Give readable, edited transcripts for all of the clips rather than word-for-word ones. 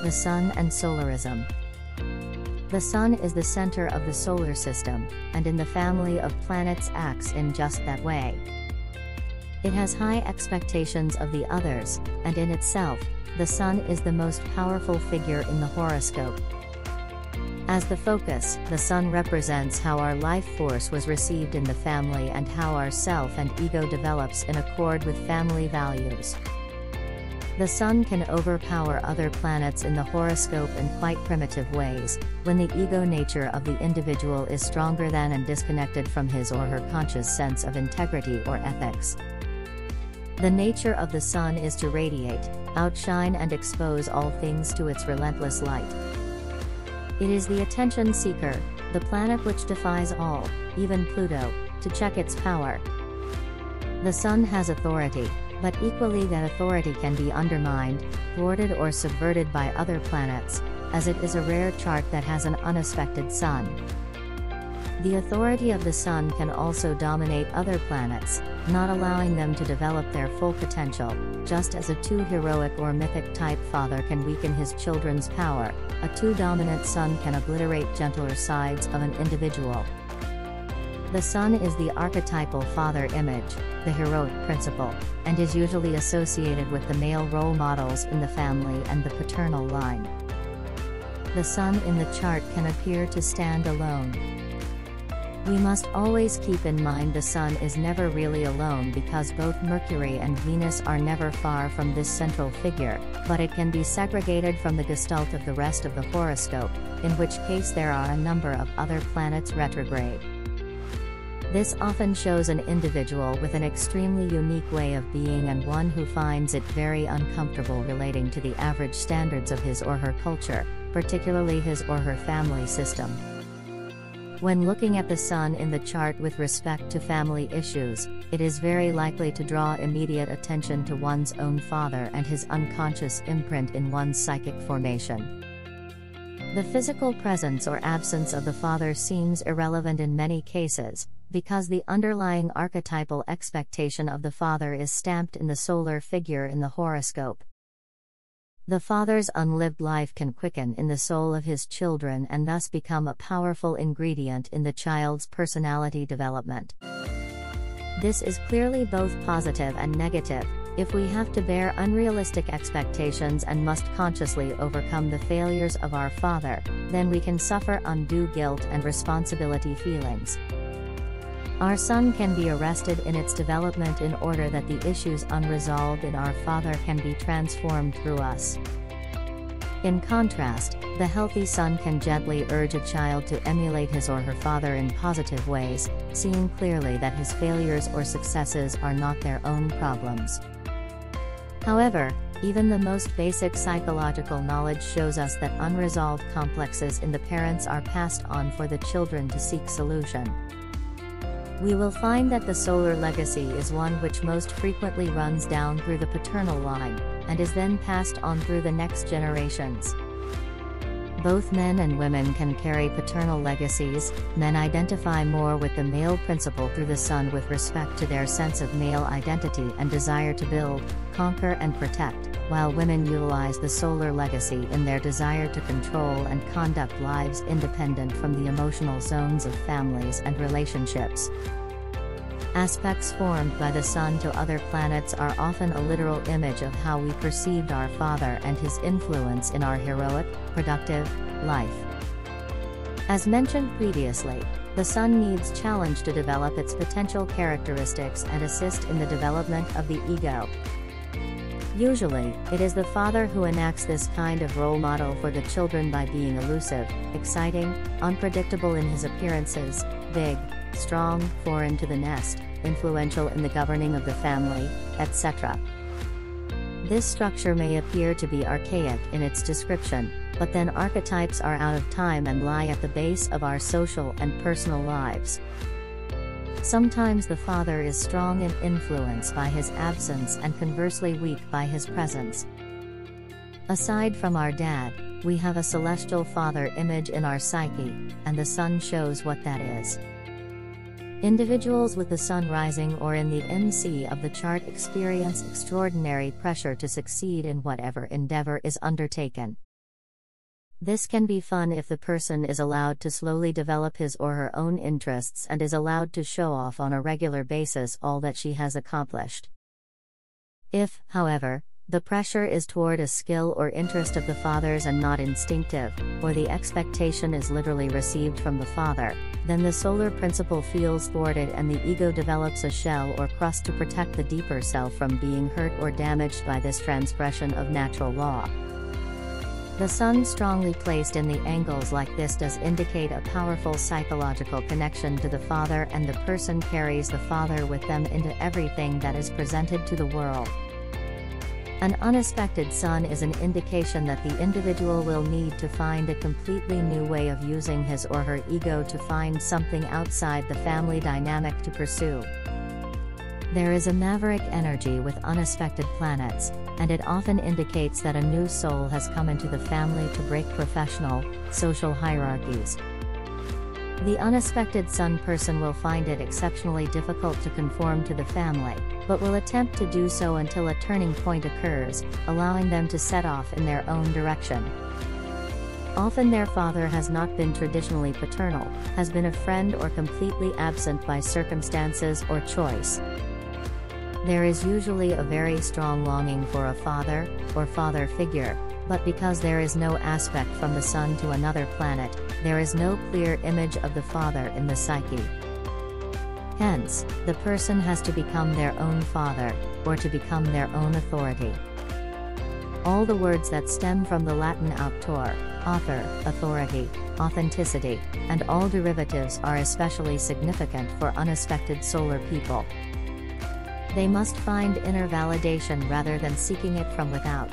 The Sun and Solarism. The Sun is the center of the solar system, and in the family of planets acts in just that way. It has high expectations of the others, and in itself, the Sun is the most powerful figure in the horoscope. As the focus, the Sun represents how our life force was received in the family and how our self and ego develops in accord with family values. The Sun can overpower other planets in the horoscope in quite primitive ways, when the ego nature of the individual is stronger than and disconnected from his or her conscious sense of integrity or ethics. The nature of the Sun is to radiate, outshine and expose all things to its relentless light. It is the attention seeker, the planet which defies all, even Pluto, to check its power. The Sun has authority, but equally that authority can be undermined, thwarted or subverted by other planets, as it is a rare chart that has an unaspected Sun. The authority of the Sun can also dominate other planets, not allowing them to develop their full potential, just as a too heroic or mythic type father can weaken his children's power, a too dominant Sun can obliterate gentler sides of an individual. The Sun is the archetypal father image, the heroic principle, and is usually associated with the male role models in the family and the paternal line. The Sun in the chart can appear to stand alone. We must always keep in mind the Sun is never really alone because both Mercury and Venus are never far from this central figure, but it can be segregated from the gestalt of the rest of the horoscope, in which case there are a number of other planets retrograde. This often shows an individual with an extremely unique way of being and one who finds it very uncomfortable relating to the average standards of his or her culture, particularly his or her family system. When looking at the Sun in the chart with respect to family issues, it is very likely to draw immediate attention to one's own father and his unconscious imprint in one's psychic formation. The physical presence or absence of the father seems irrelevant in many cases, because the underlying archetypal expectation of the father is stamped in the solar figure in the horoscope. The father's unlived life can quicken in the soul of his children and thus become a powerful ingredient in the child's personality development. This is clearly both positive and negative. If we have to bear unrealistic expectations and must consciously overcome the failures of our father, then we can suffer undue guilt and responsibility feelings. Our Sun can be arrested in its development in order that the issues unresolved in our father can be transformed through us. In contrast, the healthy Sun can gently urge a child to emulate his or her father in positive ways, seeing clearly that his failures or successes are not their own problems. However, even the most basic psychological knowledge shows us that unresolved complexes in the parents are passed on for the children to seek solution. We will find that the solar legacy is one which most frequently runs down through the paternal line, and is then passed on through the next generations. Both men and women can carry paternal legacies. Men identify more with the male principle through the Sun with respect to their sense of male identity and desire to build, conquer and protect, while women utilize the solar legacy in their desire to control and conduct lives independent from the emotional zones of families and relationships. Aspects formed by the Sun to other planets are often a literal image of how we perceived our father and his influence in our heroic, productive life. As mentioned previously, the Sun needs challenge to develop its potential characteristics and assist in the development of the ego. Usually, it is the father who enacts this kind of role model for the children by being elusive, exciting, unpredictable in his appearances, big, strong, foreign to the nest, influential in the governing of the family, etc. This structure may appear to be archaic in its description, but then archetypes are out of time and lie at the base of our social and personal lives. Sometimes the father is strong in influence by his absence and conversely weak by his presence. Aside from our dad, we have a celestial father image in our psyche, and the Sun shows what that is. Individuals with the Sun rising or in the MC of the chart experience extraordinary pressure to succeed in whatever endeavor is undertaken. This can be fun if the person is allowed to slowly develop his or her own interests and is allowed to show off on a regular basis all that she has accomplished. If, however, the pressure is toward a skill or interest of the father's and not instinctive, or the expectation is literally received from the father, then the solar principle feels thwarted and the ego develops a shell or crust to protect the deeper self from being hurt or damaged by this transgression of natural law. The sun strongly placed in the angles like this does indicate a powerful psychological connection to the father, and the person carries the father with them into everything that is presented to the world. An unaspected sun is an indication that the individual will need to find a completely new way of using his or her ego to find something outside the family dynamic to pursue. There is a maverick energy with unaspected planets, and it often indicates that a new soul has come into the family to break professional, social hierarchies. The unaspected sun person will find it exceptionally difficult to conform to the family, but will attempt to do so until a turning point occurs, allowing them to set off in their own direction. Often their father has not been traditionally paternal, has been a friend or completely absent by circumstances or choice. There is usually a very strong longing for a father, or father figure, but because there is no aspect from the sun to another planet, there is no clear image of the father in the psyche. Hence, the person has to become their own father, or to become their own authority. All the words that stem from the Latin auctor, author, authority, authenticity, and all derivatives are especially significant for unaspected solar people. They must find inner validation rather than seeking it from without.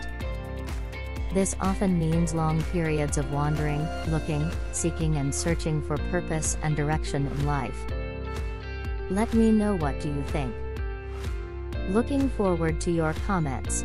This often means long periods of wandering, looking, seeking and searching for purpose and direction in life. Let me know what do you think. Looking forward to your comments.